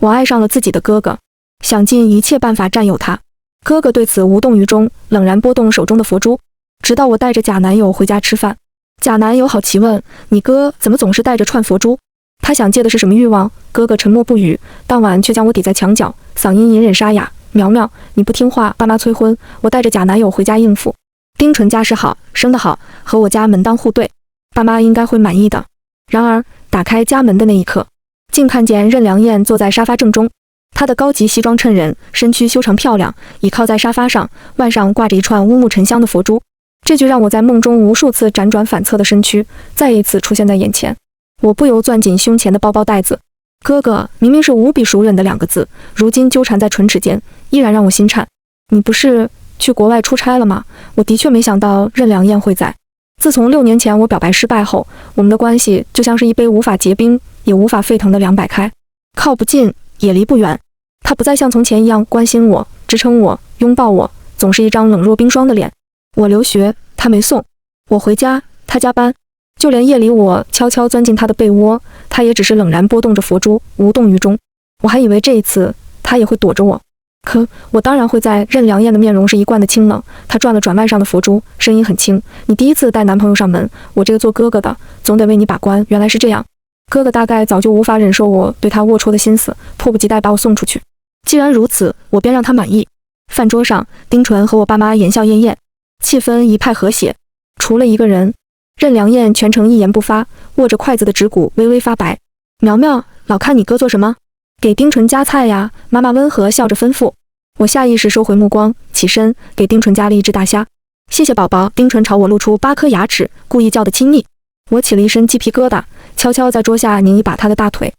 我爱上了自己的哥哥，想尽一切办法占有他。哥哥对此无动于衷，冷然拨动手中的佛珠。直到我带着假男友回家吃饭，假男友好奇问：你哥怎么总是带着串佛珠？他想借的是什么欲望？哥哥沉默不语，当晚却将我抵在墙角，嗓音隐忍沙哑：苗苗，你不听话，爸妈催婚，我带着假男友回家应付。丁纯家世好，生得好，和我家门当户对，爸妈应该会满意的。然而打开家门的那一刻，竟看见任良燕坐在沙发正中。她的高级西装衬人，身躯修长漂亮，倚靠在沙发上，腕上挂着一串乌木沉香的佛珠。这句让我在梦中无数次辗转反侧的身躯，再一次出现在眼前。我不由攥紧胸前的包包带子。哥哥明明是无比熟稔的两个字，如今纠缠在唇齿间，依然让我心颤。你不是去国外出差了吗？我的确没想到任良燕会在。自从6年前我表白失败后，我们的关系就像是一杯无法结冰也无法沸腾的凉白开，靠不近也离不远。他不再像从前一样关心我、支撑我、拥抱我，总是一张冷若冰霜的脸。我留学，他没送；我回家，他加班。就连夜里我悄悄钻进他的被窝，他也只是冷然拨动着佛珠，无动于衷。我还以为这一次他也会躲着我，可我当然会在。任良燕的面容是一贯的清冷，她转了转腕上的佛珠，声音很轻：你第一次带男朋友上门，我这个做哥哥的总得为你把关。原来是这样，哥哥大概早就无法忍受我对他龌龊的心思，迫不及待把我送出去。既然如此，我便让他满意。饭桌上，丁纯和我爸妈言笑晏晏，气氛一派和谐，除了一个人。任良燕全程一言不发，握着筷子的指骨微微发白。苗苗，老看你哥做什么？给丁纯夹菜呀，妈妈温和笑着吩咐。我下意识收回目光，起身给丁纯夹了一只大虾。谢谢宝宝。丁纯朝我露出8颗牙齿，故意叫得亲昵。我起了一身鸡皮疙瘩，悄悄在桌下拧一把他的大腿。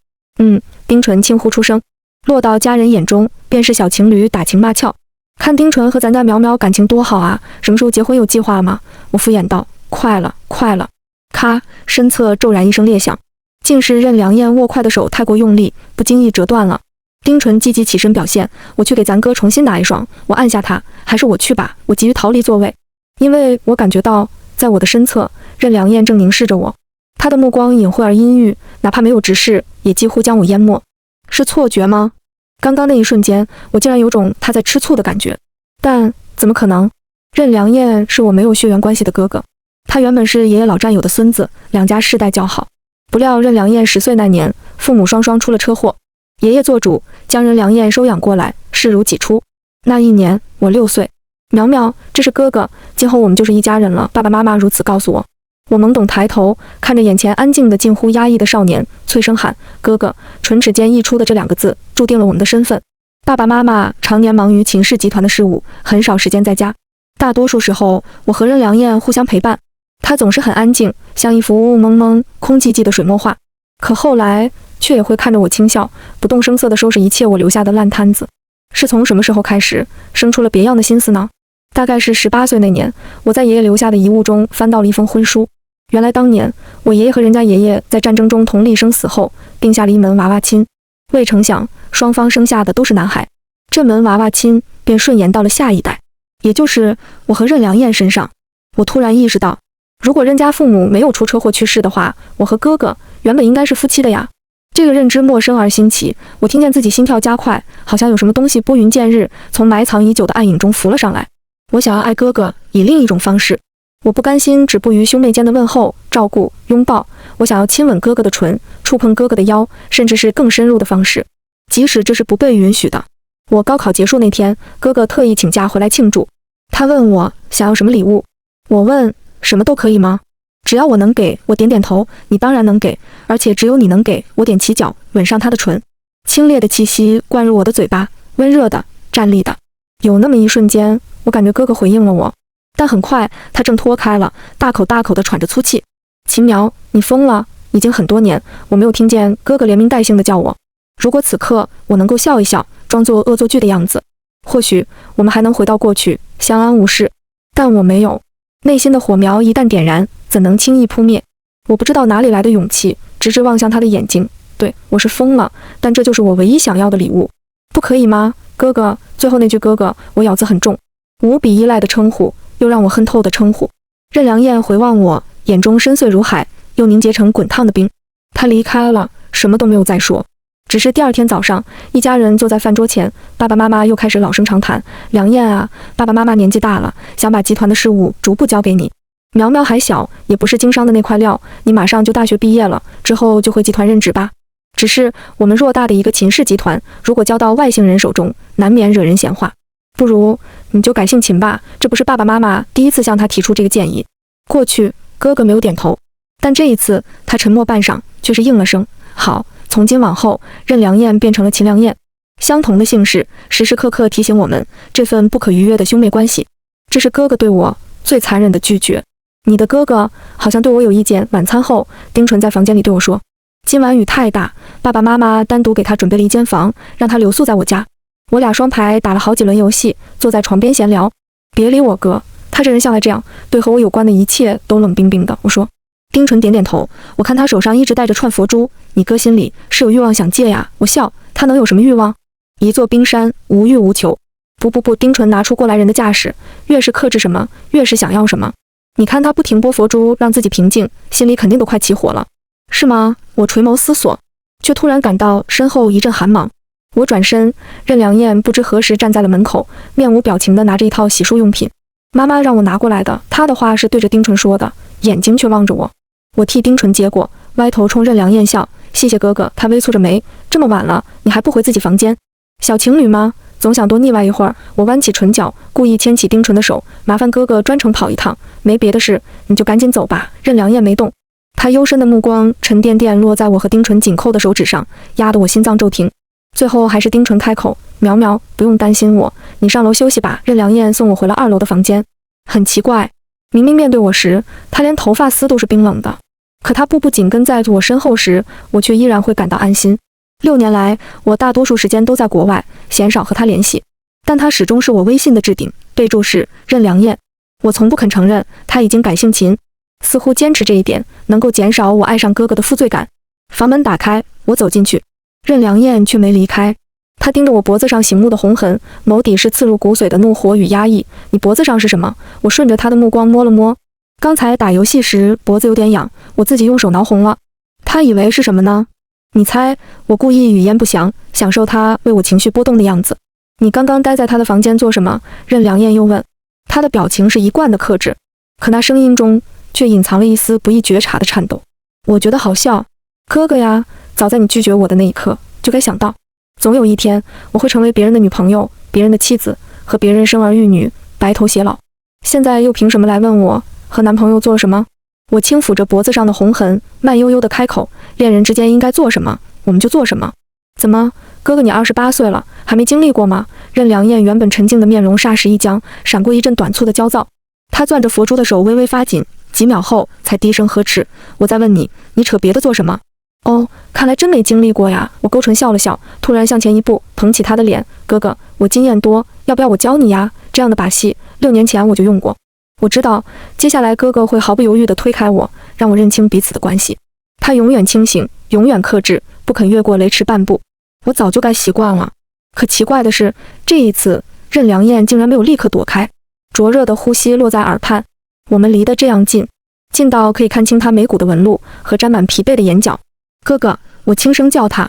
丁纯轻呼出声，落到家人眼中便是小情侣打情骂俏。看丁纯和咱家苗苗感情多好啊，什么时候结婚有计划了吗？我敷衍道。快了，快了。咔，身侧骤然一声裂响，竟是任良燕握筷的手太过用力，不经意折断了。丁纯积极起身表现，我去给咱哥重新拿一双。我按下他，还是我去吧。我急于逃离座位，因为我感觉到在我的身侧，任良燕正凝视着我，她的目光隐晦而阴郁，哪怕没有直视，也几乎将我淹没。是错觉吗？刚刚那一瞬间，我竟然有种他在吃醋的感觉，但怎么可能？任良燕是我没有血缘关系的哥哥。他原本是爷爷老战友的孙子，两家世代交好。不料任良燕10岁那年，父母双双出了车祸，爷爷做主将任良燕收养过来，视如己出。那一年我6岁。苗苗，这是哥哥，今后我们就是一家人了，爸爸妈妈如此告诉我。我懵懂抬头，看着眼前安静的近乎压抑的少年，脆声喊哥哥，唇齿间溢出的这2个字，注定了我们的身份。爸爸妈妈常年忙于秦氏集团的事务，很少时间在家，大多数时候我和任良燕互相陪伴。他总是很安静，像一幅雾雾蒙蒙、空寂寂的水墨画，可后来却也会看着我轻笑，不动声色地收拾一切我留下的烂摊子。是从什么时候开始生出了别样的心思呢？大概是18岁那年，我在爷爷留下的遗物中翻到了一封婚书。原来当年我爷爷和人家爷爷在战争中同历生死后，定下了一门娃娃亲，未成想双方生下的都是男孩，这门娃娃亲便顺延到了下一代，也就是我和任良燕身上。我突然意识到，如果任家父母没有出车祸去世的话，我和哥哥原本应该是夫妻的呀。这个认知陌生而新奇，我听见自己心跳加快，好像有什么东西拨云见日，从埋藏已久的暗影中浮了上来。我想要爱哥哥，以另一种方式。我不甘心止步于兄妹间的问候、照顾、拥抱，我想要亲吻哥哥的唇，触碰哥哥的腰，甚至是更深入的方式，即使这是不被允许的。我高考结束那天，哥哥特意请假回来庆祝，他问我想要什么礼物，我问什么都可以吗？只要我能给，我点点头，你当然能给，而且只有你能给，我踮起脚吻上他的唇，清冽的气息灌入我的嘴巴，温热的、站立的。有那么一瞬间，我感觉哥哥回应了我，但很快他挣脱开了，大口大口地喘着粗气。秦苗，你疯了！已经很多年，我没有听见哥哥连名带姓地叫我。如果此刻我能够笑一笑，装作恶作剧的样子，或许我们还能回到过去，相安无事。但我没有。内心的火苗一旦点燃，怎能轻易扑灭？我不知道哪里来的勇气，直直望向他的眼睛。对，我是疯了，但这就是我唯一想要的礼物。不可以吗，哥哥？最后那句哥哥，我咬字很重，无比依赖的称呼，又让我恨透的称呼。任良燕回望我，眼中深邃如海，又凝结成滚烫的冰。他离开了，什么都没有再说。只是第二天早上，一家人坐在饭桌前，爸爸妈妈又开始老生常谈。梁燕啊，爸爸妈妈年纪大了，想把集团的事务逐步交给你。苗苗还小，也不是经商的那块料，你马上就大学毕业了，之后就回集团任职吧。只是我们偌大的一个秦氏集团，如果交到外姓人手中，难免惹人闲话。不如你就改姓秦吧，这不是爸爸妈妈第一次向他提出这个建议。过去哥哥没有点头，但这一次他沉默半晌，却是应了声好。从今往后，任良燕变成了秦良燕，相同的姓氏，时时刻刻提醒我们这份不可逾越的兄妹关系。这是哥哥对我最残忍的拒绝。你的哥哥好像对我有意见。晚餐后，丁纯在房间里对我说，今晚雨太大，爸爸妈妈单独给他准备了一间房，让他留宿在我家。我俩双排打了好几轮游戏，坐在床边闲聊。别理我哥，他这人向来这样，对和我有关的一切都冷冰冰的。我说。丁纯点点头，我看他手上一直戴着串佛珠，你哥心里是有欲望想戒呀。我笑，他能有什么欲望？一座冰山，无欲无求。不，丁纯拿出过来人的架势，越是克制什么，越是想要什么。你看他不停拨佛珠让自己平静，心里肯定都快起火了。是吗？我垂眸思索，却突然感到身后一阵寒芒。我转身，任良燕不知何时站在了门口，面无表情地拿着一套洗漱用品。妈妈让我拿过来的，她的话是对着丁纯说的，眼睛却望着我。我替丁纯接过，歪头冲任良燕笑，谢谢哥哥。他微蹙着眉，这么晚了，你还不回自己房间？小情侣吗？总想多腻歪一会儿。我弯起唇角，故意牵起丁纯的手，麻烦哥哥专程跑一趟，没别的事，你就赶紧走吧。任良燕没动，她幽深的目光沉甸甸落在我和丁纯紧扣的手指上，压得我心脏骤停。最后还是丁纯开口，苗苗，不用担心我，你上楼休息吧。任良燕送我回了2楼的房间。很奇怪，明明面对我时，他连头发丝都是冰冷的，可他步步紧跟在我身后时，我却依然会感到安心。6年来，我大多数时间都在国外，鲜少和他联系，但他始终是我微信的置顶，备注是任良燕。我从不肯承认他已经改姓秦，似乎坚持这一点能够减少我爱上哥哥的负罪感。房门打开，我走进去，任良燕却没离开。他盯着我脖子上醒目的红痕，眸底是刺入骨髓的怒火与压抑。你脖子上是什么？我顺着他的目光摸了摸，刚才打游戏时脖子有点痒，我自己用手挠红了。他以为是什么呢？你猜？我故意语焉不详，享受他为我情绪波动的样子。你刚刚待在他的房间做什么？任良燕又问。他的表情是一贯的克制，可那声音中却隐藏了一丝不易觉察的颤抖。我觉得好笑。哥哥呀，早在你拒绝我的那一刻，就该想到总有一天我会成为别人的女朋友，别人的妻子，和别人生儿育女，白头偕老。现在又凭什么来问我和男朋友做什么？我轻抚着脖子上的红痕，慢悠悠地开口，恋人之间应该做什么，我们就做什么。怎么，哥哥你28岁了，还没经历过吗？任良燕原本沉静的面容霎时一僵，闪过一阵短促的焦躁。她攥着佛珠的手微微发紧，几秒后才低声呵斥，我再问你，你扯别的做什么？哦，看来真没经历过呀。我勾唇笑了笑，突然向前一步，捧起他的脸。哥哥，我经验多，要不要我教你呀？这样的把戏6年前我就用过。我知道，接下来哥哥会毫不犹豫地推开我，让我认清彼此的关系。他永远清醒，永远克制，不肯越过雷池半步。我早就该习惯了。可奇怪的是，这一次任良燕竟然没有立刻躲开，灼热的呼吸落在耳畔。我们离得这样近，近到可以看清他眉骨的纹路和沾满疲惫的眼角。哥哥，我轻声叫他。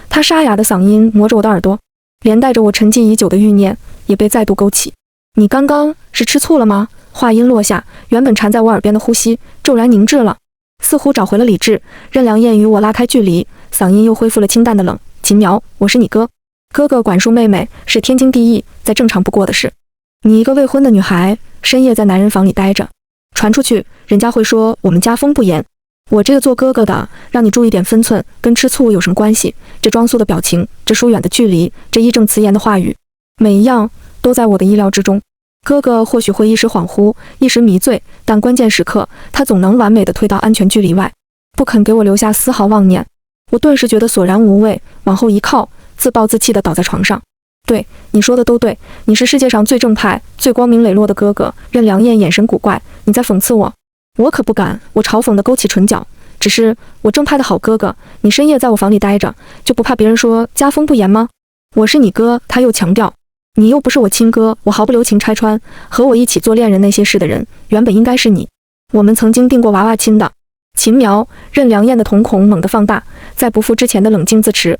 他沙哑的嗓音磨着我的耳朵，连带着我沉寂已久的欲念也被再度勾起。你刚刚是吃醋了吗？话音落下，原本缠在我耳边的呼吸骤然凝滞了，似乎找回了理智。任良燕与我拉开距离，嗓音又恢复了清淡的冷。秦苗，我是你哥。哥哥管束妹妹是天经地义，再正常不过的事。你一个未婚的女孩，深夜在男人房里待着，传出去，人家会说我们家风不严。我这个做哥哥的，让你注意点分寸，跟吃醋有什么关系？这装素的表情，这疏远的距离，这义正辞严的话语，每一样都在我的意料之中。哥哥或许会一时恍惚，一时迷醉，但关键时刻，他总能完美的退到安全距离外，不肯给我留下丝毫妄念。我顿时觉得索然无味，往后一靠，自暴自弃地倒在床上。对，你说的都对，你是世界上最正派、最光明磊落的哥哥。任良燕眼神古怪，你在讽刺我？我可不敢。我嘲讽地勾起唇角，只是我正派的好哥哥，你深夜在我房里待着，就不怕别人说家风不严吗？我是你哥，他又强调，你又不是我亲哥。我毫不留情拆穿，和我一起做恋人那些事的人，原本应该是你。我们曾经定过娃娃亲的。秦苗，任良燕的瞳孔猛地放大，再不复之前的冷静自持。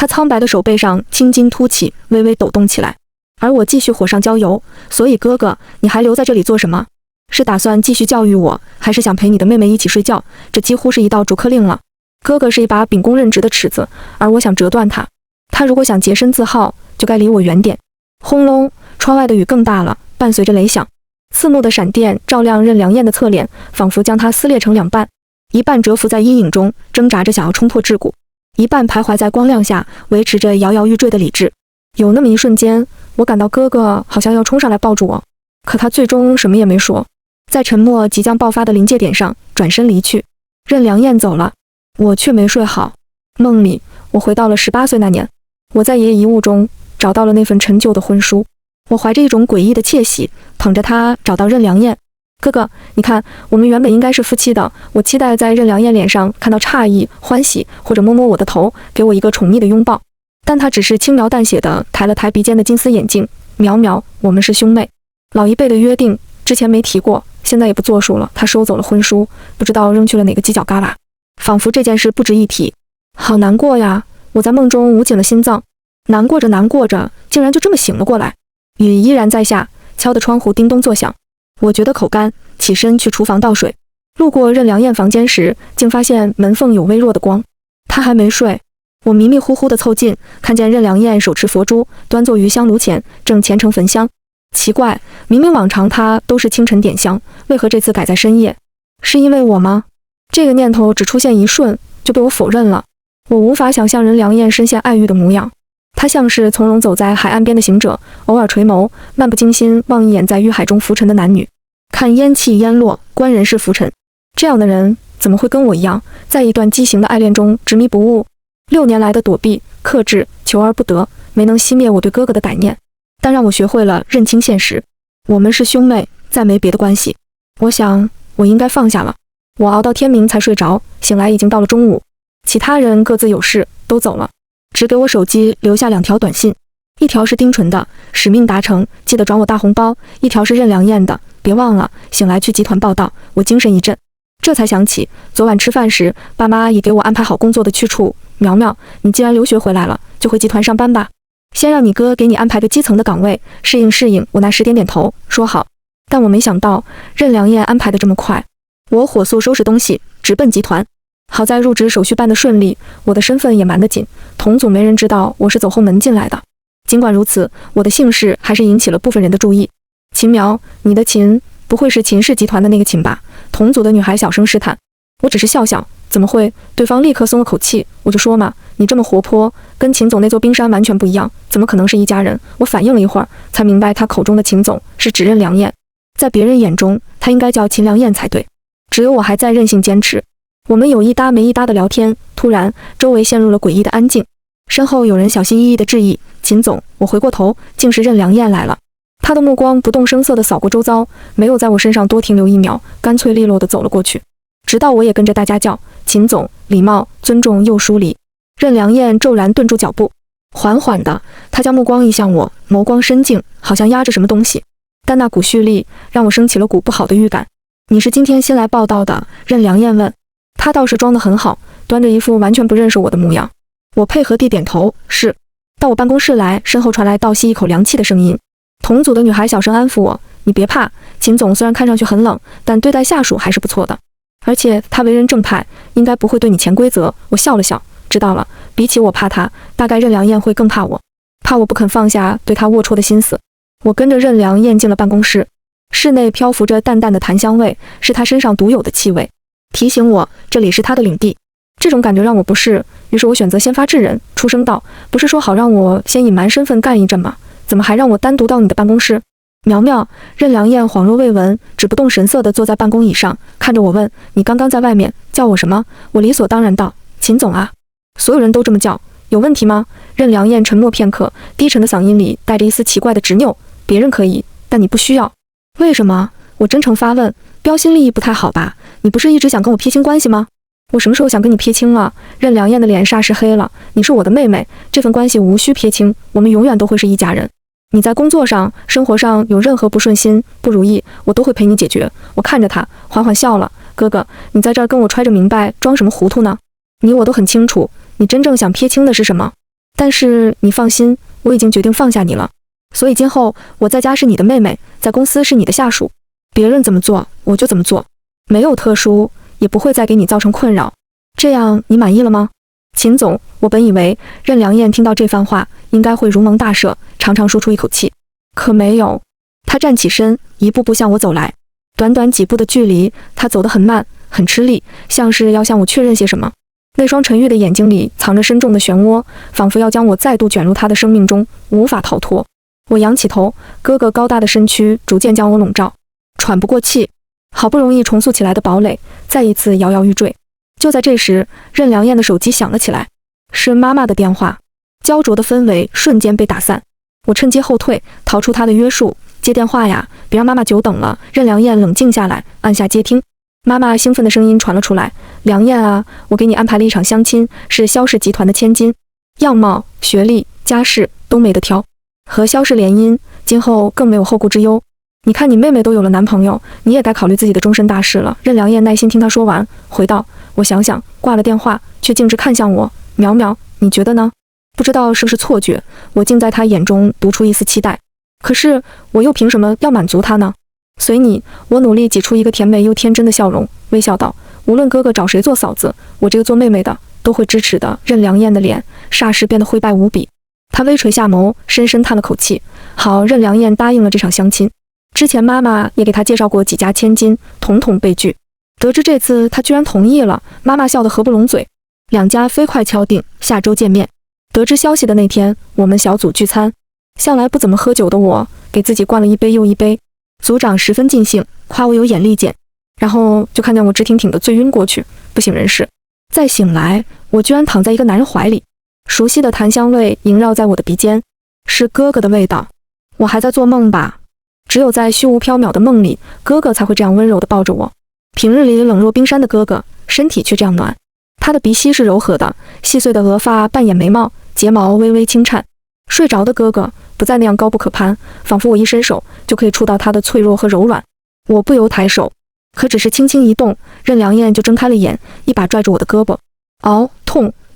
他苍白的手背上青筋凸起，微微抖动起来。而我继续火上浇油，所以哥哥，你还留在这里做什么？是打算继续教育我，还是想陪你的妹妹一起睡觉？这几乎是一道逐客令了。哥哥是一把秉公任职的尺子，而我想折断它。他如果想洁身自好，就该离我远点。轰隆，窗外的雨更大了，伴随着雷响，刺目的闪电照亮任良燕的侧脸，仿佛将她撕裂成两半，一半蛰伏在阴影中，挣扎着想要冲破桎梏，一半徘徊在光亮下，维持着摇摇欲坠的理智。有那么一瞬间，我感到哥哥好像要冲上来抱住我，可他最终什么也没说，在沉默即将爆发的临界点上转身离去。任良燕走了，我却没睡好。梦里，我回到了18岁那年，我在爷爷遗物中找到了那份陈旧的婚书，我怀着一种诡异的窃喜，捧着它找到任良燕。哥哥，你看，我们原本应该是夫妻的。我期待在任良燕脸上看到诧异、欢喜，或者摸摸我的头，给我一个宠溺的拥抱。但他只是轻描淡写地抬了抬鼻尖的金丝眼镜，苗苗，我们是兄妹。老一辈的约定，之前没提过，现在也不作数了。他收走了婚书，不知道扔去了哪个犄角旮旯，仿佛这件事不值一提。好难过呀！我在梦中捂紧了心脏，难过着难过着，竟然就这么醒了过来。雨依然在下，敲的窗户叮咚作响。我觉得口干，起身去厨房倒水。路过任良燕房间时，竟发现门缝有微弱的光。她还没睡。我迷迷糊糊地凑近，看见任良燕手持佛珠，端坐于香炉前，正虔诚焚香。奇怪，明明往常她都是清晨点香，为何这次改在深夜？是因为我吗？这个念头只出现一瞬，就被我否认了。我无法想象任良燕深陷爱欲的模样。她像是从容走在海岸边的行者，偶尔垂眸，漫不经心望一眼在欲海中浮沉的男女，看烟气烟落，观人世浮沉。这样的人怎么会跟我一样，在一段畸形的爱恋中执迷不悟？6年来的躲避、克制、求而不得，没能熄灭我对哥哥的歹念，但让我学会了认清现实。我们是兄妹，再没别的关系。我想，我应该放下了。我熬到天明才睡着，醒来已经到了中午。其他人各自有事，都走了，只给我手机留下2条短信，一条是丁纯的，使命达成，记得转我大红包；一条是任良燕的，别忘了，醒来去集团报道。我精神一振，这才想起昨晚吃饭时，爸妈已给我安排好工作的去处。苗苗，你既然留学回来了，就回集团上班吧。先让你哥给你安排个基层的岗位，适应适应。我那时点点头，说好。但我没想到任良燕安排的这么快。我火速收拾东西，直奔集团。好在入职手续办得顺利，我的身份也瞒得紧，同组没人知道我是走后门进来的。尽管如此，我的姓氏还是引起了部分人的注意。秦苗，你的秦不会是秦氏集团的那个秦吧？同组的女孩小声试探。我只是笑笑，怎么会？对方立刻松了口气。我就说嘛，你这么活泼，跟秦总那座冰山完全不一样，怎么可能是一家人？我反应了一会儿，才明白他口中的秦总是指任良燕，在别人眼中，他应该叫秦良燕才对。只有我还在任性坚持。我们有一搭没一搭的聊天，突然，周围陷入了诡异的安静。身后有人小心翼翼地致意：“秦总。”我回过头，竟是任良燕来了。他的目光不动声色地扫过周遭，没有在我身上多停留1秒，干脆利落地走了过去。直到我也跟着大家叫秦总，礼貌、尊重又疏离。任良燕骤然顿住脚步，缓缓的，她将目光移向我，眸光深静，好像压着什么东西。但那股蓄力让我升起了股不好的预感。你是今天新来报道的？任良燕问。她倒是装得很好，端着一副完全不认识我的模样。我配合地点头，是。到我办公室来，身后传来倒吸一口凉气的声音。同组的女孩小声安抚我：“你别怕，秦总虽然看上去很冷，但对待下属还是不错的。而且他为人正派，应该不会对你潜规则。”我笑了笑，知道了。比起我怕他，大概任良燕会更怕我，怕我不肯放下对他龌龊的心思。我跟着任良燕进了办公室，室内漂浮着淡淡的檀香味，是他身上独有的气味，提醒我这里是他的领地。这种感觉让我不适，于是我选择先发制人，出声道：“不是说好让我先隐瞒身份干一阵吗？怎么还让我单独到你的办公室？”苗苗，任良燕恍若未闻，只不动神色地坐在办公椅上，看着我问：“你刚刚在外面叫我什么？”我理所当然道：“秦总啊。”所有人都这么叫，有问题吗？任良燕沉默片刻，低沉的嗓音里带着一丝奇怪的执拗：“别人可以，但你不需要。”为什么？我真诚发问。标新立异不太好吧？你不是一直想跟我撇清关系吗？我什么时候想跟你撇清了？任良燕的脸霎时黑了。你是我的妹妹，这份关系无需撇清，我们永远都会是一家人。你在工作上、生活上有任何不顺心、不如意，我都会陪你解决。我看着他，缓缓笑了。哥哥，你在这儿跟我揣着明白，装什么糊涂呢？你我都很清楚，你真正想撇清的是什么？但是你放心，我已经决定放下你了。所以今后我在家是你的妹妹，在公司是你的下属，别人怎么做我就怎么做，没有特殊，也不会再给你造成困扰。这样你满意了吗？秦总，我本以为任良燕听到这番话应该会如蒙大赦，长长舒出一口气，可没有。她站起身，一步步向我走来。短短几步的距离，她走得很慢，很吃力，像是要向我确认些什么。那双沉郁的眼睛里藏着深重的漩涡，仿佛要将我再度卷入她的生命中，无法逃脱。我仰起头，哥哥高大的身躯逐渐将我笼罩，喘不过气。好不容易重塑起来的堡垒，再一次摇摇欲坠。就在这时，任良燕的手机响了起来，是妈妈的电话。焦灼的氛围瞬间被打散，我趁机后退，逃出她的约束。接电话呀，别让妈妈久等了。任良燕冷静下来，按下接听。妈妈兴奋的声音传了出来：良燕啊，我给你安排了一场相亲，是萧氏集团的千金，样貌、学历、家世都没得挑，和萧氏联姻，今后更没有后顾之忧。你看你妹妹都有了男朋友，你也该考虑自己的终身大事了。任良燕耐心听她说完，回道：我想想，挂了电话，却径直看向我。苗苗，你觉得呢？不知道是不是错觉，我竟在她眼中读出一丝期待。可是我又凭什么要满足她呢？随你，我努力挤出一个甜美又天真的笑容，微笑道：无论哥哥找谁做嫂子，我这个做妹妹的都会支持的。任良燕的脸霎时变得灰白无比，她微垂下眸，深深叹了口气。好，任良燕答应了这场相亲。之前妈妈也给她介绍过几家千金，统统被拒。得知这次她居然同意了，妈妈笑得合不拢嘴。两家飞快敲定下周见面。得知消息的那天，我们小组聚餐，向来不怎么喝酒的我，给自己灌了一杯又一杯。组长十分尽兴，夸我有眼力见，然后就看见我直挺挺的醉晕过去，不省人事。再醒来，我居然躺在一个男人怀里，熟悉的檀香味萦绕在我的鼻尖，是哥哥的味道。我还在做梦吧？只有在虚无缥缈的梦里，哥哥才会这样温柔地抱着我。平日里冷若冰山的哥哥，身体却这样暖。他的鼻息是柔和的，细碎的额发半掩眉毛，睫毛微微轻颤。睡着的哥哥不再那样高不可攀，仿佛我一伸手就可以触到他的脆弱和柔软。我不由抬手，可只是轻轻一动，任良燕就睁开了眼，一把拽住我的胳膊。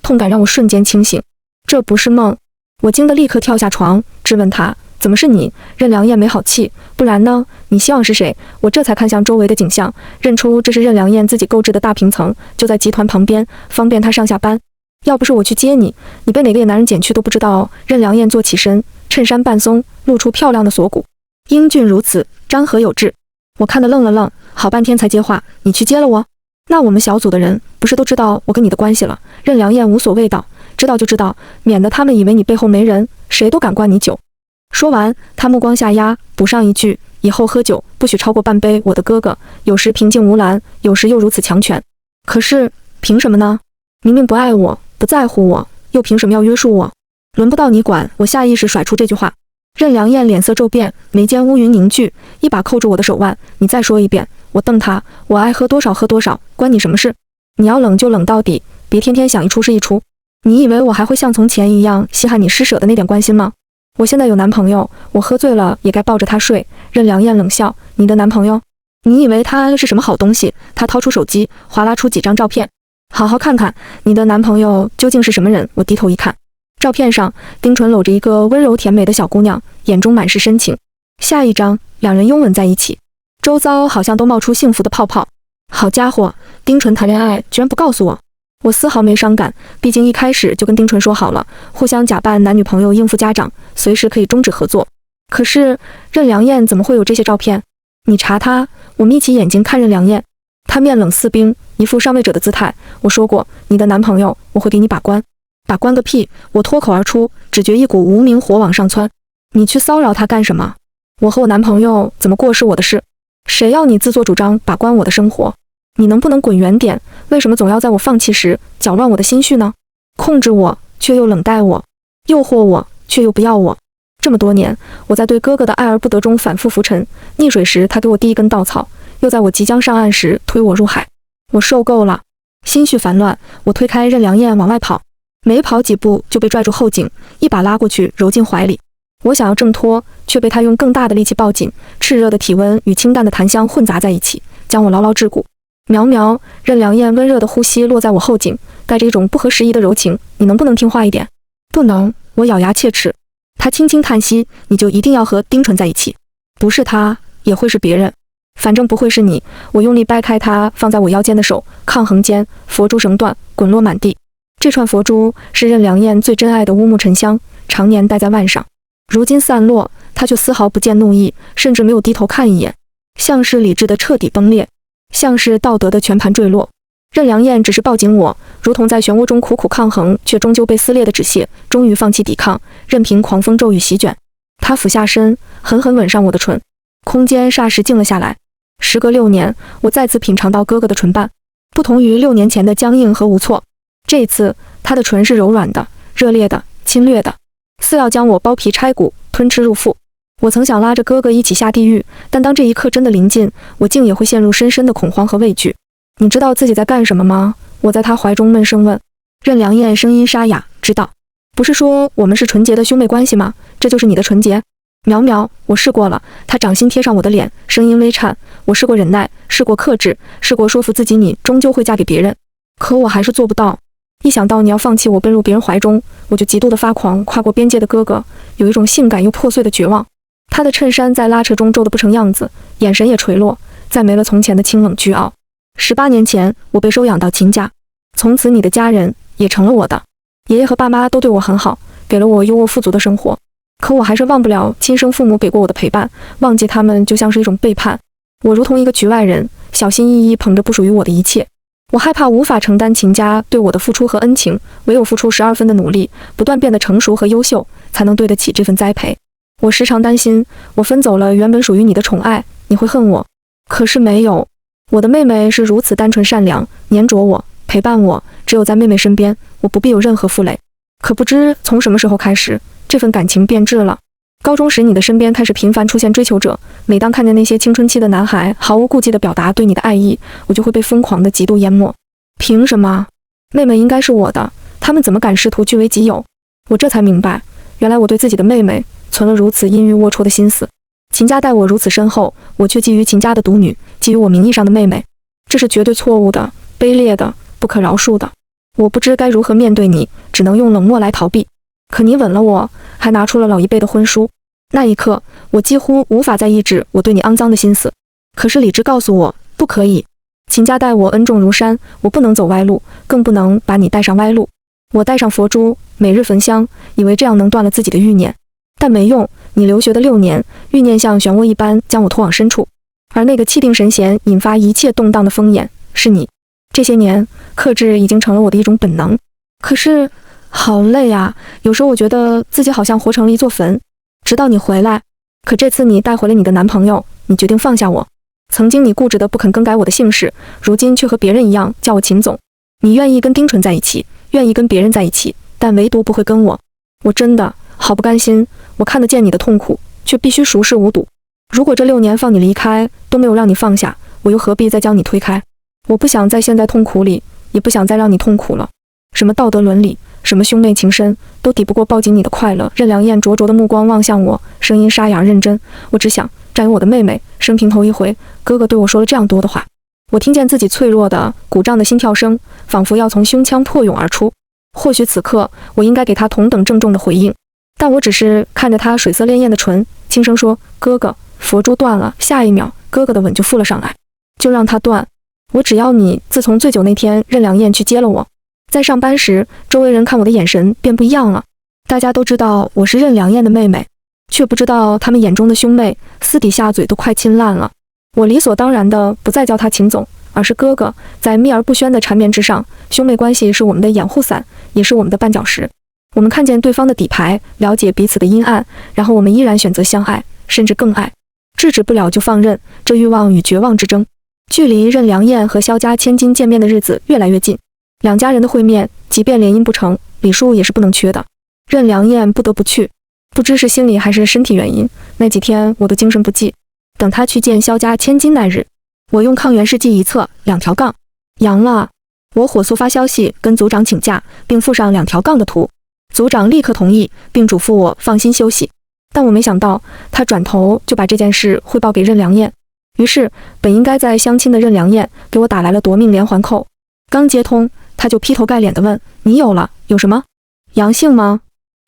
痛感让我瞬间清醒。这不是梦。我惊得立刻跳下床，质问他：怎么是你？任良燕没好气：不然呢？你希望是谁？我这才看向周围的景象，认出这是任良燕自己购置的大平层，就在集团旁边，方便她上下班。要不是我去接你，你被哪个野男人捡去都不知道。任良燕坐起身，衬衫半松，露出漂亮的锁骨，英俊如此，张合有致。我看得愣了愣，好半天才接话：你去接了我？那我们小组的人不是都知道我跟你的关系了？任良燕无所谓道：知道就知道，免得他们以为你背后没人，谁都敢灌你酒。说完，他目光下压，补上一句：以后喝酒不许超过半杯。我的哥哥有时平静无澜，有时又如此强权。可是凭什么呢？明明不爱我，不在乎我，又凭什么要约束我？轮不到你管。我下意识甩出这句话。任良燕脸色骤变，眉间乌云凝聚，一把扣住我的手腕。你再说一遍。我瞪他：我爱喝多少喝多少，关你什么事？你要冷就冷到底，别天天想一出是一出。你以为我还会像从前一样稀罕你施舍的那点关心吗？我现在有男朋友，我喝醉了也该抱着他睡。任良燕冷笑：你的男朋友？你以为他是什么好东西？他掏出手机，划拉出几张照片。好好看看你的男朋友究竟是什么人。我低头一看，照片上丁纯搂着一个温柔甜美的小姑娘，眼中满是深情。下一张，两人拥吻在一起，周遭好像都冒出幸福的泡泡。好家伙，丁纯谈恋爱居然不告诉我。我丝毫没伤感，毕竟一开始就跟丁纯说好了，互相假扮男女朋友应付家长，随时可以终止合作。可是任良燕怎么会有这些照片？你查她。我眯起眼睛看任良燕，她面冷似冰，一副上位者的姿态。我说过，你的男朋友我会给你把关。把关个屁！我脱口而出，只觉一股无名火往上窜。你去骚扰他干什么？我和我男朋友怎么过是我的事，谁要你自作主张把关我的生活？你能不能滚远点？为什么总要在我放弃时搅乱我的心绪呢？控制我却又冷待我，诱惑我却又不要我。这么多年，我在对哥哥的爱而不得中反复浮沉，溺水时他给我第一根稻草，又在我即将上岸时推我入海。我受够了，心绪烦乱，我推开任良燕往外跑，没跑几步就被拽住后颈，一把拉过去揉进怀里。我想要挣脱，却被他用更大的力气抱紧，炽热的体温与清淡的檀香混杂在一起，将我牢牢桎梏。苗苗，任良燕温热的呼吸落在我后颈，带着一种不合时宜的柔情。你能不能听话一点？不能，我咬牙切齿。他轻轻叹息，你就一定要和丁纯在一起？不是他，也会是别人，反正不会是你。我用力掰开他放在我腰间的手，抗衡间，佛珠绳断，滚落满地。这串佛珠是任良燕最珍爱的乌木沉香，常年戴在腕上，如今散落，他却丝毫不见怒意，甚至没有低头看一眼，像是理智的彻底崩裂，像是道德的全盘坠落。任良燕只是抱紧我，如同在漩涡中苦苦抗衡，却终究被撕裂的纸屑，终于放弃抵抗，任凭狂风骤雨席卷。他俯下身，狠狠吻上我的唇，空间霎时静了下来。时隔6年，我再次品尝到哥哥的唇瓣，不同于6年前的僵硬和无措，这一次他的唇是柔软的、热烈的、侵略的，似要将我剥皮拆骨，吞吃入腹。我曾想拉着哥哥一起下地狱，但当这一刻真的临近，我竟也会陷入深深的恐慌和畏惧。你知道自己在干什么吗？我在他怀中闷声问。任良燕声音沙哑，知道。不是说我们是纯洁的兄妹关系吗？这就是你的纯洁？苗苗，我试过了。他掌心贴上我的脸，声音微颤。我试过忍耐，试过克制，试过说服自己你终究会嫁给别人，可我还是做不到。一想到你要放弃我奔入别人怀中，我就极度的发狂。跨过边界的哥哥有一种性感又破碎的绝望。他的衬衫在拉扯中皱得不成样子，眼神也垂落，再没了从前的清冷倨傲。18年前，我被收养到秦家，从此你的家人也成了我的。爷爷和爸妈都对我很好，给了我优渥富足的生活，可我还是忘不了亲生父母给过我的陪伴，忘记他们就像是一种背叛。我如同一个局外人，小心翼翼捧着不属于我的一切。我害怕无法承担秦家对我的付出和恩情，唯有付出12分的努力，不断变得成熟和优秀，才能对得起这份栽培。我时常担心，我分走了原本属于你的宠爱，你会恨我。可是没有。我的妹妹是如此单纯善良，黏着我，陪伴我，只有在妹妹身边，我不必有任何负累。可不知从什么时候开始，这份感情变质了。高中时，你的身边开始频繁出现追求者，每当看见那些青春期的男孩毫无顾忌地表达对你的爱意，我就会被疯狂的极度淹没。凭什么？妹妹应该是我的，他们怎么敢试图据为己有？我这才明白，原来我对自己的妹妹存了如此阴郁龌龊的心思。秦家待我如此深厚，我却觊觎秦家的独女，觊觎我名义上的妹妹，这是绝对错误的、卑劣的、不可饶恕的。我不知该如何面对你，只能用冷漠来逃避。可你吻了我，还拿出了老一辈的婚书。那一刻，我几乎无法再抑制我对你肮脏的心思。可是理智告诉我，不可以。秦家待我恩重如山，我不能走歪路，更不能把你带上歪路。我带上佛珠，每日焚香，以为这样能断了自己的欲念，但没用。你留学的6年，欲念像漩涡一般将我拖往深处，而那个气定神闲、引发一切动荡的风眼是你。这些年，克制已经成了我的一种本能。可是，好累啊！有时候我觉得自己好像活成了一座坟。直到你回来，可这次你带回了你的男朋友，你决定放下我。曾经你固执的不肯更改我的姓氏，如今却和别人一样叫我秦总。你愿意跟丁纯在一起，愿意跟别人在一起，但唯独不会跟我。我真的好不甘心。我看得见你的痛苦，却必须熟视无睹。如果这6年放你离开都没有让你放下，我又何必再将你推开？我不想再陷在痛苦里，也不想再让你痛苦了。什么道德伦理，什么兄妹情深，都抵不过抱紧你的快乐。任良燕灼灼的目光望向我，声音沙哑认真。我只想占有我的妹妹，生平头一回，哥哥对我说了这样多的话。我听见自己脆弱的、鼓胀的心跳声，仿佛要从胸腔破涌而出。或许此刻，我应该给他同等郑重的回应。但我只是看着他水色潋滟的唇，轻声说：“哥哥，佛珠断了。”下一秒，哥哥的吻就附了上来。就让他断，我只要你。自从醉酒那天，任良燕去接了我，在上班时，周围人看我的眼神便不一样了。大家都知道我是任良燕的妹妹，却不知道他们眼中的兄妹，私底下嘴都快亲烂了。我理所当然的不再叫他秦总，而是哥哥。在秘而不宣的缠绵之上，兄妹关系是我们的掩护伞，也是我们的绊脚石。我们看见对方的底牌，了解彼此的阴暗，然后我们依然选择相爱，甚至更爱。制止不了就放任，这欲望与绝望之争。距离任良燕和萧家千金见面的日子越来越近，两家人的会面，即便联姻不成，礼数也是不能缺的。任良燕不得不去，不知是心理还是身体原因，那几天我都精神不济。等他去见萧家千金那日，我用抗原试剂一测，2条杠，阳了。我火速发消息跟组长请假，并附上2条杠的图。组长立刻同意，并嘱咐我放心休息。但我没想到，他转头就把这件事汇报给任良燕。于是，本应该在相亲的任良燕给我打来了夺命连环扣。刚接通，他就劈头盖脸地问：“你有了？有什么？阳性吗？”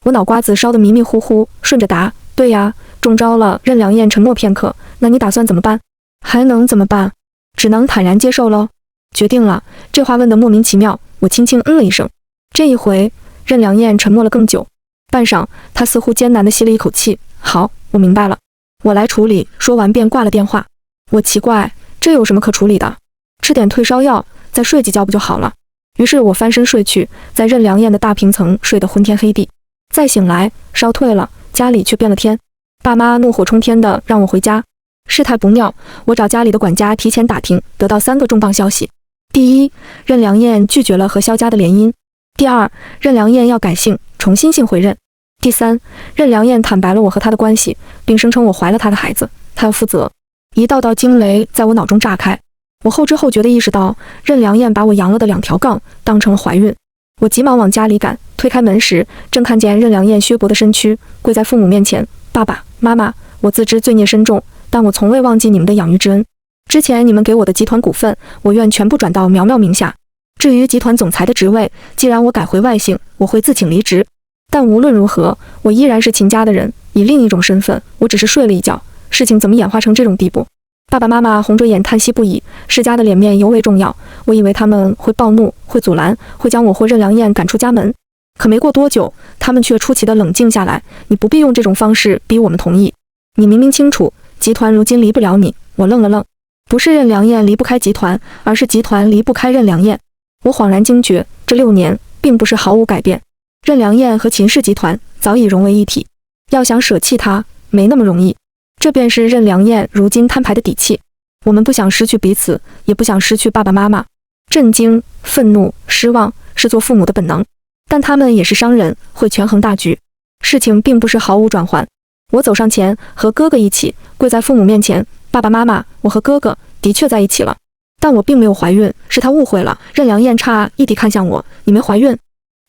我脑瓜子烧得迷迷糊糊，顺着答：对呀，中招了。任良燕沉默片刻，那你打算怎么办？还能怎么办？只能坦然接受喽。决定了。这话问得莫名其妙，我轻轻了一声。这一回，任良燕沉默了更久，半晌，她似乎艰难地吸了一口气。好，我明白了，我来处理。说完便挂了电话。我奇怪，这有什么可处理的？吃点退烧药，再睡几觉不就好了？于是我翻身睡去，在任良燕的大平层睡得昏天黑地。再醒来，烧退了，家里却变了天。爸妈怒火冲天的让我回家。事态不妙，我找家里的管家提前打听，得到3个重磅消息。第一，任良燕拒绝了和萧家的联姻。第二，任良燕要改姓，重新姓回任。第三，任良燕坦白了我和她的关系，并声称我怀了她的孩子，她要负责。一道道惊雷在我脑中炸开，我后知后觉地意识到，任良燕把我扬了的2条杠当成了怀孕。我急忙往家里赶，推开门时，正看见任良燕削薄的身躯跪在父母面前。爸爸妈妈，我自知罪孽深重，但我从未忘记你们的养育之恩。之前你们给我的集团股份，我愿全部转到苗苗名下。至于集团总裁的职位，既然我改回外姓，我会自请离职。但无论如何，我依然是秦家的人，以另一种身份，我只是睡了一觉，事情怎么演化成这种地步？爸爸妈妈红着眼叹息不已，世家的脸面尤为重要。我以为他们会暴怒，会阻拦，会将我或任良燕赶出家门。可没过多久，他们却出奇的冷静下来。你不必用这种方式逼我们同意。你明明清楚，集团如今离不了你。我愣了愣，不是任良燕离不开集团，而是集团离不开任良燕。我恍然惊觉，这6年并不是毫无改变。任良燕和秦氏集团早已融为一体，要想舍弃她，没那么容易。这便是任良燕如今摊牌的底气。我们不想失去彼此，也不想失去爸爸妈妈。震惊、愤怒、失望是做父母的本能，但他们也是商人，会权衡大局。事情并不是毫无转圜。我走上前，和哥哥一起跪在父母面前。爸爸妈妈，我和哥哥的确在一起了，但我并没有怀孕，是他误会了。任良燕诧异地看向我，你没怀孕？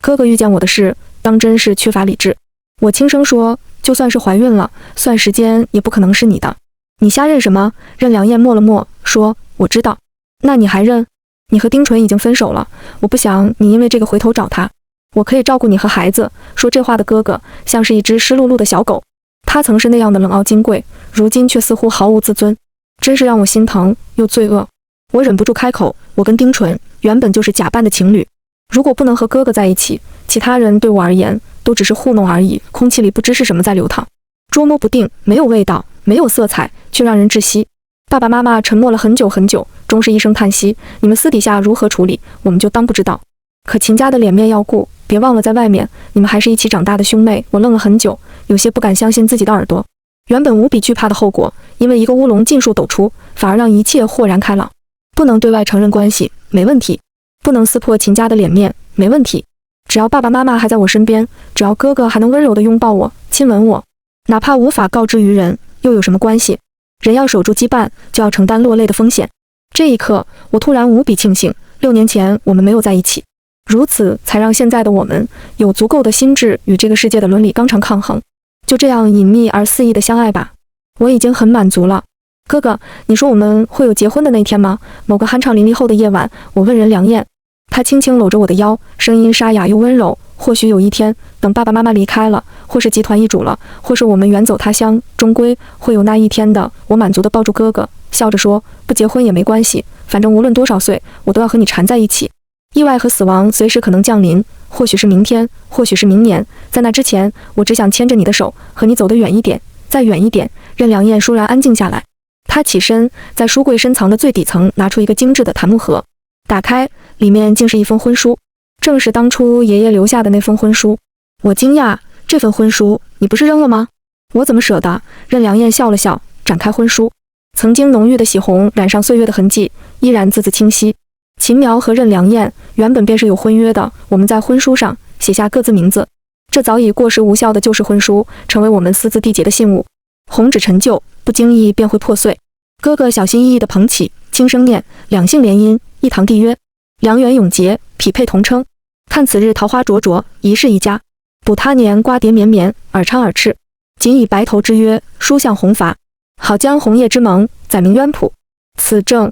哥哥遇见我的事，当真是缺乏理智。我轻声说，就算是怀孕了，算时间也不可能是你的。你瞎认什么？任良燕默了默，说，我知道。那你还认？你和丁纯已经分手了，我不想你因为这个回头找他。我可以照顾你和孩子。说这话的哥哥像是一只湿漉漉的小狗，他曾是那样的冷傲金贵，如今却似乎毫无自尊，真是让我心疼又罪恶。我忍不住开口，我跟丁纯原本就是假扮的情侣，如果不能和哥哥在一起，其他人对我而言都只是糊弄而已。空气里不知是什么在流淌，捉摸不定，没有味道，没有色彩，却让人窒息。爸爸妈妈沉默了很久很久，终是一声叹息。你们私底下如何处理，我们就当不知道。可秦家的脸面要顾，别忘了在外面，你们还是一起长大的兄妹。我愣了很久，有些不敢相信自己的耳朵。原本无比惧怕的后果，因为一个乌龙尽数抖出，反而让一切豁然开朗。不能对外承认关系，没问题；不能撕破秦家的脸面，没问题。只要爸爸妈妈还在我身边，只要哥哥还能温柔地拥抱我、亲吻我，哪怕无法告知于人，又有什么关系？人要守住羁绊，就要承担落泪的风险。这一刻，我突然无比庆幸，6年前我们没有在一起，如此才让现在的我们有足够的心智与这个世界的伦理纲常抗衡。就这样隐秘而肆意的相爱吧，我已经很满足了。哥哥，你说我们会有结婚的那天吗？某个酣畅淋漓后的夜晚，我问任良燕，她轻轻搂着我的腰，声音沙哑又温柔。或许有一天，等爸爸妈妈离开了，或是集团易主了，或是我们远走他乡，终归会有那一天的。我满足地抱住哥哥，笑着说，不结婚也没关系，反正无论多少岁，我都要和你缠在一起。意外和死亡随时可能降临，或许是明天，或许是明年，在那之前，我只想牵着你的手，和你走得远一点，再远一点。任良燕倏然安静下来，她起身，在书柜深藏的最底层拿出一个精致的檀木盒，打开，里面竟是一封婚书，正是当初爷爷留下的那封婚书。我惊讶，这份婚书你不是扔了吗？我怎么舍得？任良燕笑了笑，展开婚书，曾经浓郁的喜红染上岁月的痕迹，依然字字清晰。秦苗和任良燕原本便是有婚约的，我们在婚书上写下各自名字。这早已过时无效的旧式婚书，成为我们私自缔结的信物。红纸陈旧，不经意便会破碎。哥哥小心翼翼地捧起，轻声念：两姓联姻，一堂缔约，良缘永结，匹配同称。看此日桃花灼灼，一世一家。补他年瓜瓞绵绵，耳昌耳赤。仅以白头之约，书向红发。好将红叶之盟，载明渊谱。此正